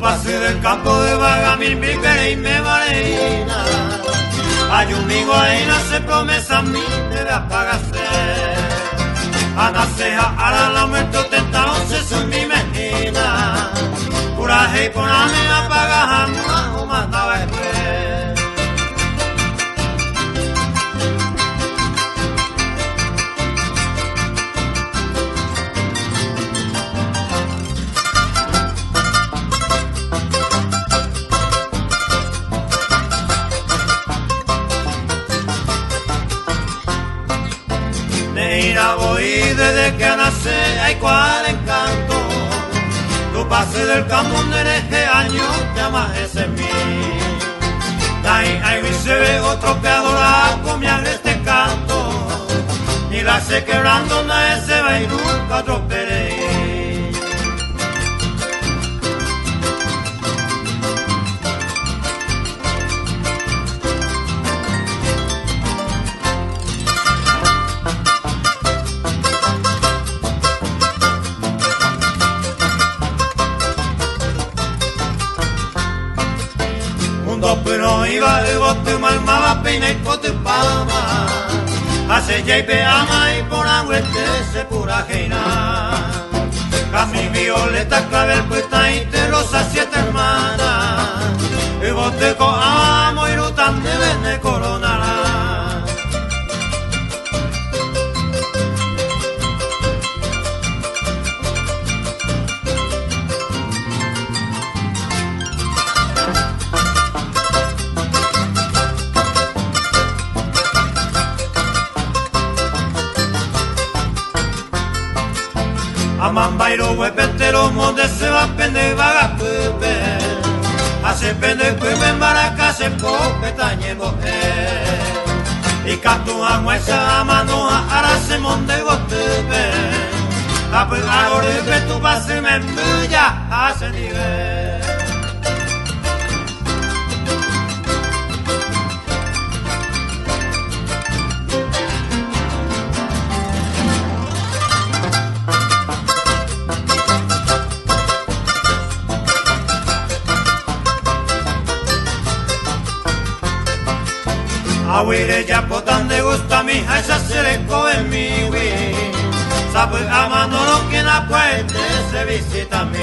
Pasé del campo de vaga mil y me marina. Hay un migo ahí nace promesa mi te da pagase. A naceja ara la muerto tentaron se soy mi mejina. Coraje y poname a pagar o mandaba después. Voy desde que nací, hay cual encanto. Tu pase del campo de este año, te amas ese mí. Ahí se ve otro que adora comiar este canto. Y la sé quebrando, nadie se va y nunca otro perey. Pero iba de bote, malmaba, peina y pote palma. Hace ya y peama y por agüete se pura geina. Cami violeta, clavel, puesta y te rosa, siete hermanas. Y bote con amo y rutan de vende coronará. Amambairo huepetero monte se va pende vaga pepe. Hace pende pepe en baraca se cope tañe mujer. Y canto a muesa a mano a ara se monte gotepe. A pues ahora de tu base me embulla a ese nivel. Ahuire ya potan de gusta mi hija, esa se le coge mi hui. Sabe amando lo que na puede se visita a mí.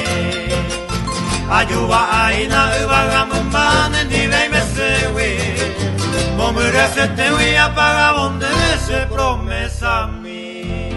Ayuba ahí na vagamos van en nivel me se hui. Momure se te hui apaga donde se promesa a mí.